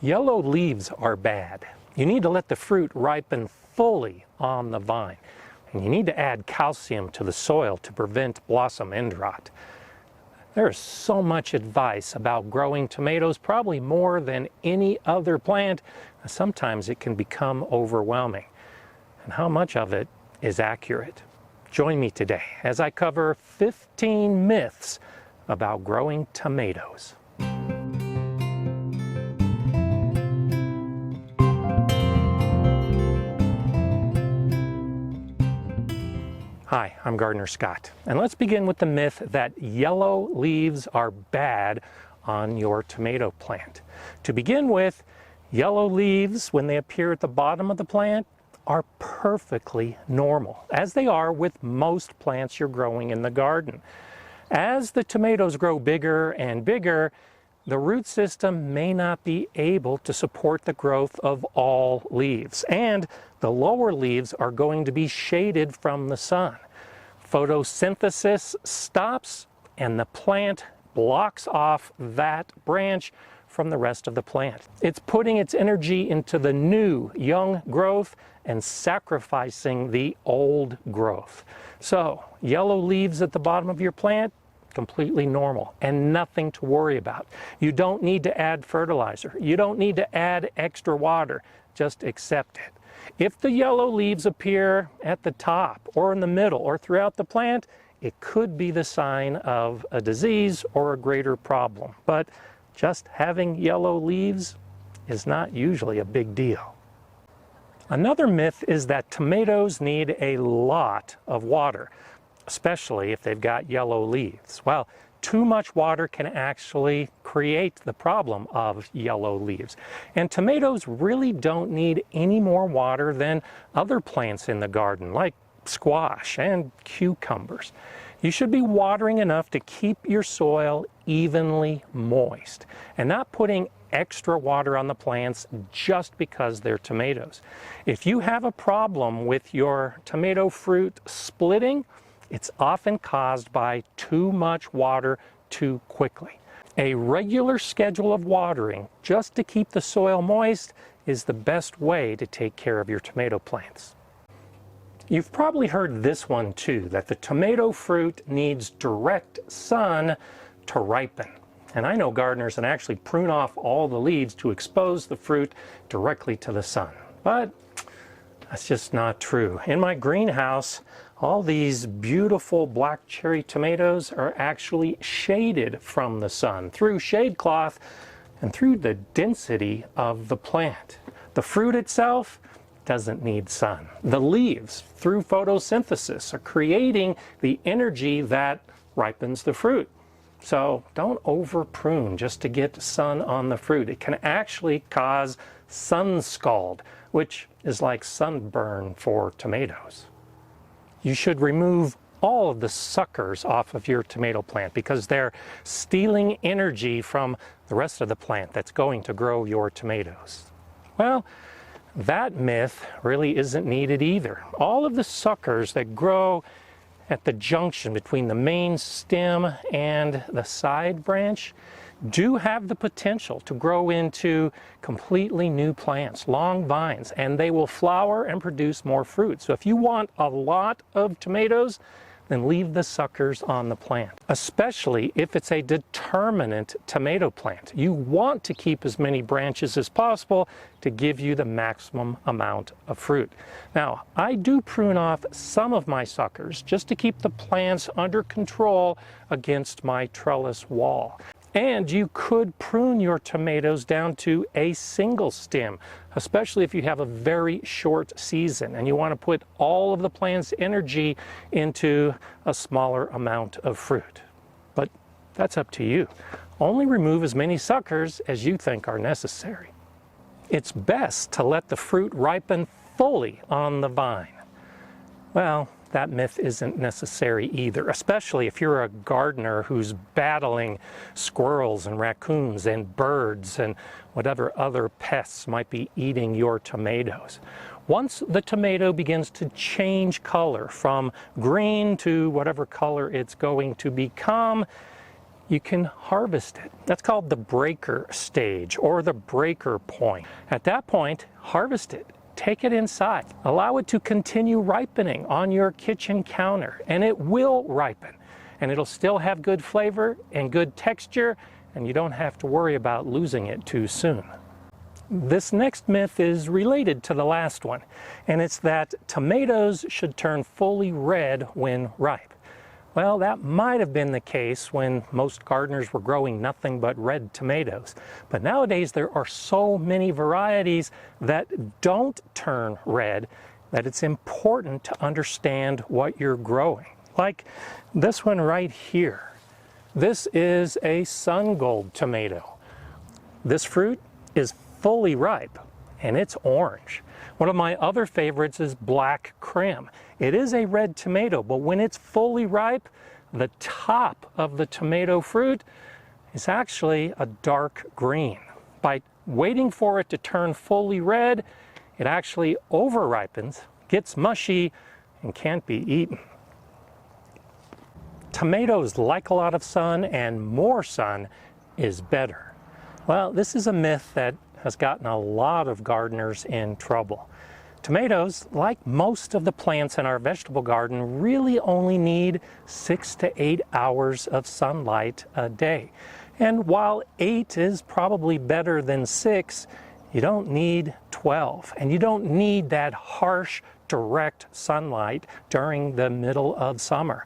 Yellow leaves are bad. You need to let the fruit ripen fully on the vine. And you need to add calcium to the soil to prevent blossom end rot. There is so much advice about growing tomatoes, probably more than any other plant. Sometimes it can become overwhelming. And how much of it is accurate? Join me today as I cover 15 myths about growing tomatoes. Hi, I'm Gardener Scott, and let's begin with the myth that yellow leaves are bad on your tomato plant. To begin with, yellow leaves, when they appear at the bottom of the plant, are perfectly normal, as they are with most plants you're growing in the garden. As the tomatoes grow bigger and bigger, the root system may not be able to support the growth of all leaves, and the lower leaves are going to be shaded from the sun. Photosynthesis stops and the plant blocks off that branch from the rest of the plant. It's putting its energy into the new young growth and sacrificing the old growth. So, yellow leaves at the bottom of your plant, completely normal and nothing to worry about. You don't need to add fertilizer. You don't need to add extra water. Just accept it. If the yellow leaves appear at the top or in the middle or throughout the plant, it could be the sign of a disease or a greater problem. But just having yellow leaves is not usually a big deal. Another myth is that tomatoes need a lot of water, especially if they've got yellow leaves. Well, too much water can actually create the problem of yellow leaves. And tomatoes really don't need any more water than other plants in the garden, like squash and cucumbers. You should be watering enough to keep your soil evenly moist and not putting extra water on the plants just because they're tomatoes. If you have a problem with your tomato fruit splitting, it's often caused by too much water too quickly. A regular schedule of watering just to keep the soil moist is the best way to take care of your tomato plants. You've probably heard this one too, that the tomato fruit needs direct sun to ripen. And I know gardeners that actually prune off all the leaves to expose the fruit directly to the sun. But that's just not true. In my greenhouse, all these beautiful black cherry tomatoes are actually shaded from the sun through shade cloth and through the density of the plant. The fruit itself doesn't need sun. The leaves, through photosynthesis, are creating the energy that ripens the fruit. So don't over prune just to get sun on the fruit. It can actually cause sun scald, which is like sunburn for tomatoes. You should remove all of the suckers off of your tomato plant because they're stealing energy from the rest of the plant that's going to grow your tomatoes. Well, that myth really isn't needed either. All of the suckers that grow at the junction between the main stem and the side branch do have the potential to grow into completely new plants, long vines, and they will flower and produce more fruit. So if you want a lot of tomatoes, then leave the suckers on the plant, especially if it's a determinate tomato plant. You want to keep as many branches as possible to give you the maximum amount of fruit. Now, I do prune off some of my suckers just to keep the plants under control against my trellis wall. And you could prune your tomatoes down to a single stem, especially if you have a very short season and you want to put all of the plant's energy into a smaller amount of fruit. But that's up to you. Only remove as many suckers as you think are necessary. It's best to let the fruit ripen fully on the vine. Well, that myth isn't necessary either, especially if you're a gardener who's battling squirrels and raccoons and birds and whatever other pests might be eating your tomatoes. Once the tomato begins to change color from green to whatever color it's going to become, you can harvest it. That's called the breaker stage or the breaker point. At that point, harvest it. Take it inside. Allow it to continue ripening on your kitchen counter, and it will ripen. And it'll still have good flavor and good texture, and you don't have to worry about losing it too soon. This next myth is related to the last one, and it's that tomatoes should turn fully red when ripe. Well, that might have been the case when most gardeners were growing nothing but red tomatoes. But nowadays there are so many varieties that don't turn red that it's important to understand what you're growing. Like this one right here. This is a sun gold tomato. This fruit is fully ripe and it's orange. One of my other favorites is black crim. It is a red tomato, but when it's fully ripe, the top of the tomato fruit is actually a dark green. By waiting for it to turn fully red, it actually over-ripens, gets mushy, and can't be eaten. Tomatoes like a lot of sun, and more sun is better. Well, this is a myth that has gotten a lot of gardeners in trouble. Tomatoes, like most of the plants in our vegetable garden, really only need 6 to 8 hours of sunlight a day. And while 8 is probably better than 6, you don't need 12. And you don't need that harsh, direct sunlight during the middle of summer.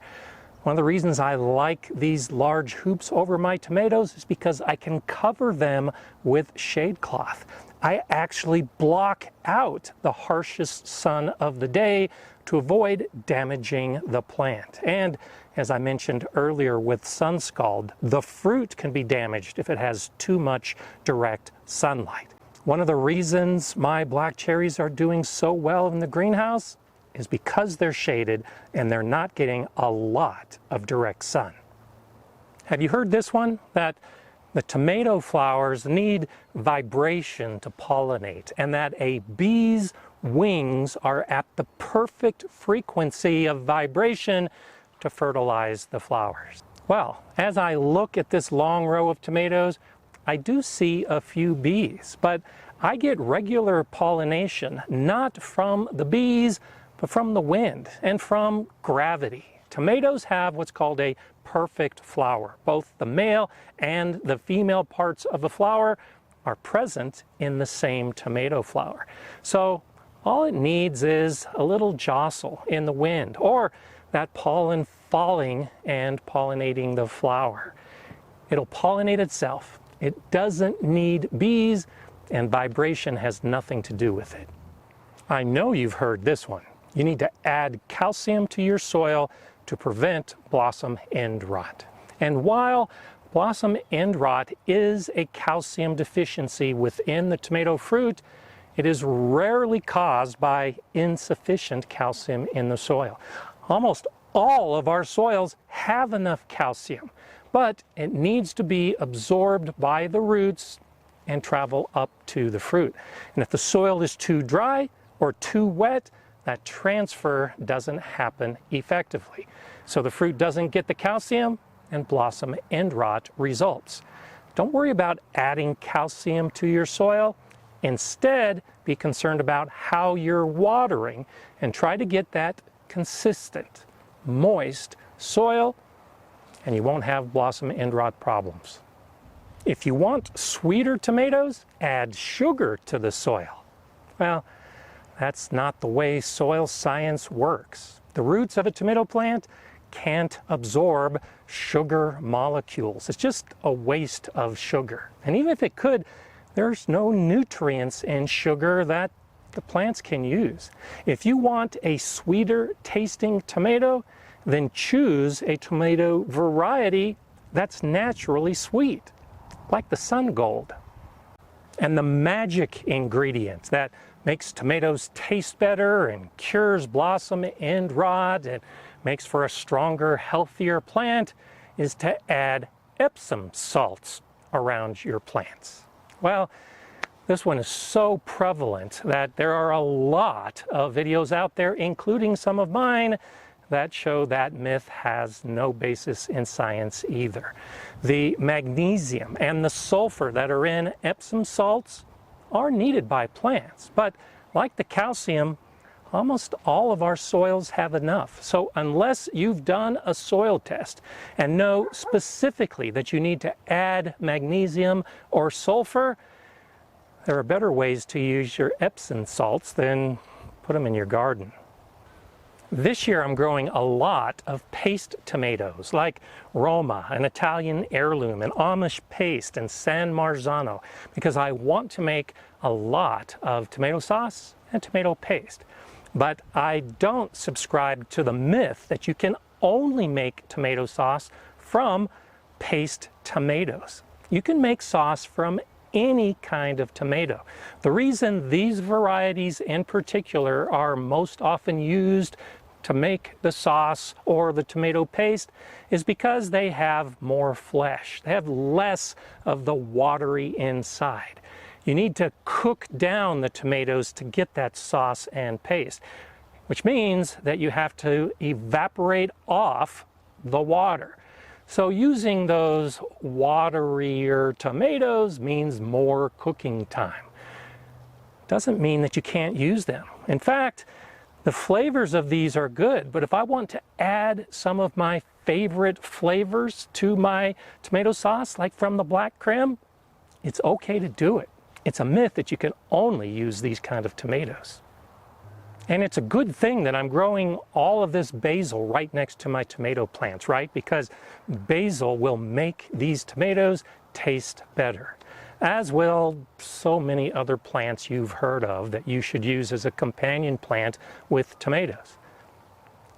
One of the reasons I like these large hoops over my tomatoes is because I can cover them with shade cloth. I actually block out the harshest sun of the day to avoid damaging the plant. And as I mentioned earlier with sun scald, the fruit can be damaged if it has too much direct sunlight. One of the reasons my black cherries are doing so well in the greenhouse is because they're shaded and they're not getting a lot of direct sun. Have you heard this one? That the tomato flowers need vibration to pollinate, and that a bee's wings are at the perfect frequency of vibration to fertilize the flowers. Well, as I look at this long row of tomatoes, I do see a few bees, but I get regular pollination, not from the bees, but from the wind and from gravity. Tomatoes have what's called a perfect flower. Both the male and the female parts of the flower are present in the same tomato flower. So all it needs is a little jostle in the wind, or that pollen falling and pollinating the flower. It'll pollinate itself. It doesn't need bees, and vibration has nothing to do with it. I know you've heard this one. You need to add calcium to your soil to prevent blossom end rot. And while blossom end rot is a calcium deficiency within the tomato fruit, it is rarely caused by insufficient calcium in the soil. Almost all of our soils have enough calcium, but it needs to be absorbed by the roots and travel up to the fruit. And if the soil is too dry or too wet, that transfer doesn't happen effectively. So the fruit doesn't get the calcium and blossom end rot results. Don't worry about adding calcium to your soil. Instead, be concerned about how you're watering and try to get that consistent, moist soil, and you won't have blossom end rot problems. If you want sweeter tomatoes, add sugar to the soil. Well, that's not the way soil science works. The roots of a tomato plant can't absorb sugar molecules. It's just a waste of sugar. And even if it could, there's no nutrients in sugar that the plants can use. If you want a sweeter tasting tomato, then choose a tomato variety that's naturally sweet, like the sun gold. And the magic ingredient that makes tomatoes taste better and cures blossom end rot and makes for a stronger, healthier plant is to add Epsom salts around your plants. Well, this one is so prevalent that there are a lot of videos out there, including some of mine, that show that myth has no basis in science either. The magnesium and the sulfur that are in Epsom salts are needed by plants, but like the calcium, almost all of our soils have enough. So unless you've done a soil test and know specifically that you need to add magnesium or sulfur, there are better ways to use your Epsom salts than put them in your garden. This year I'm growing a lot of paste tomatoes like Roma, an Italian heirloom, and Amish paste, and San Marzano, because I want to make a lot of tomato sauce and tomato paste. But I don't subscribe to the myth that you can only make tomato sauce from paste tomatoes. You can make sauce from any kind of tomato. The reason these varieties in particular are most often used to make the sauce or the tomato paste is because they have more flesh. They have less of the watery inside. You need to cook down the tomatoes to get that sauce and paste, which means that you have to evaporate off the water. So using those waterier tomatoes means more cooking time. Doesn't mean that you can't use them. In fact, the flavors of these are good, but if I want to add some of my favorite flavors to my tomato sauce, like from the black creme, it's okay to do it. It's a myth that you can only use these kind of tomatoes. And it's a good thing that I'm growing all of this basil right next to my tomato plants, right? Because basil will make these tomatoes taste better, as will so many other plants you've heard of that you should use as a companion plant with tomatoes.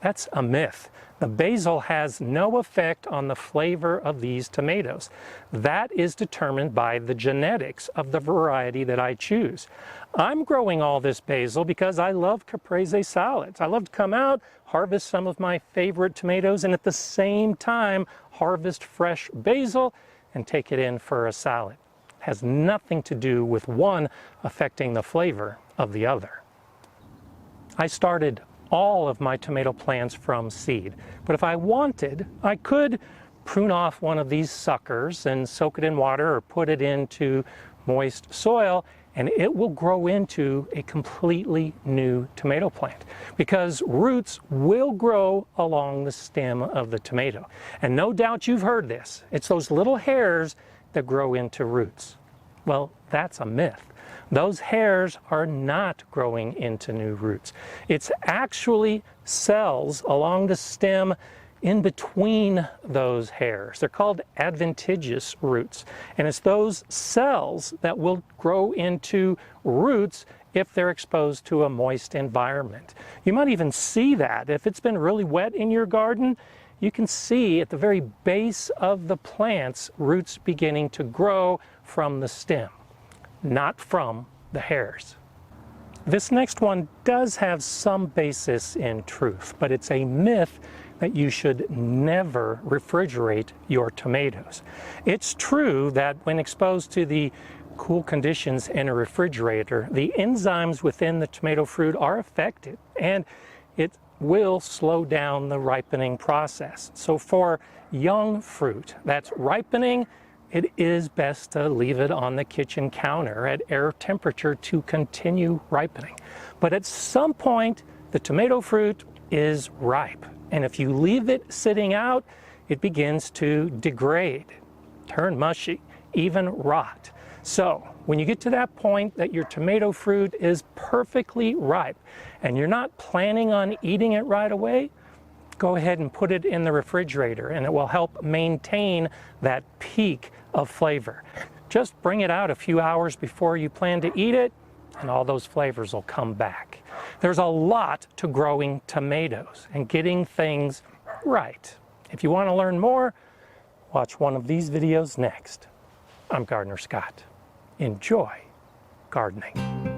That's a myth. The basil has no effect on the flavor of these tomatoes. That is determined by the genetics of the variety that I choose. I'm growing all this basil because I love caprese salads. I love to come out, harvest some of my favorite tomatoes, and at the same time harvest fresh basil and take it in for a salad. It has nothing to do with one affecting the flavor of the other. I started all of my tomato plants from seed, but if I wanted, I could prune off one of these suckers and soak it in water or put it into moist soil, and it will grow into a completely new tomato plant, because roots will grow along the stem of the tomato. And no doubt you've heard this. It's those little hairs that grow into roots. Well, that's a myth. Those hairs are not growing into new roots. It's actually cells along the stem in between those hairs. They're called adventitious roots. And it's those cells that will grow into roots if they're exposed to a moist environment. You might even see that. If it's been really wet in your garden, you can see at the very base of the plants roots beginning to grow from the stem, not from the hairs. This next one does have some basis in truth, but it's a myth that you should never refrigerate your tomatoes. It's true that when exposed to the cool conditions in a refrigerator, the enzymes within the tomato fruit are affected, and it will slow down the ripening process. So for young fruit that's ripening, it is best to leave it on the kitchen counter at air temperature to continue ripening. But at some point, the tomato fruit is ripe. And if you leave it sitting out, it begins to degrade, turn mushy, even rot. So when you get to that point that your tomato fruit is perfectly ripe and you're not planning on eating it right away, go ahead and put it in the refrigerator, and it will help maintain that peak of flavor. Just bring it out a few hours before you plan to eat it, and all those flavors will come back. There's a lot to growing tomatoes and getting things right. If you want to learn more, watch one of these videos next. I'm Gardener Scott. Enjoy gardening.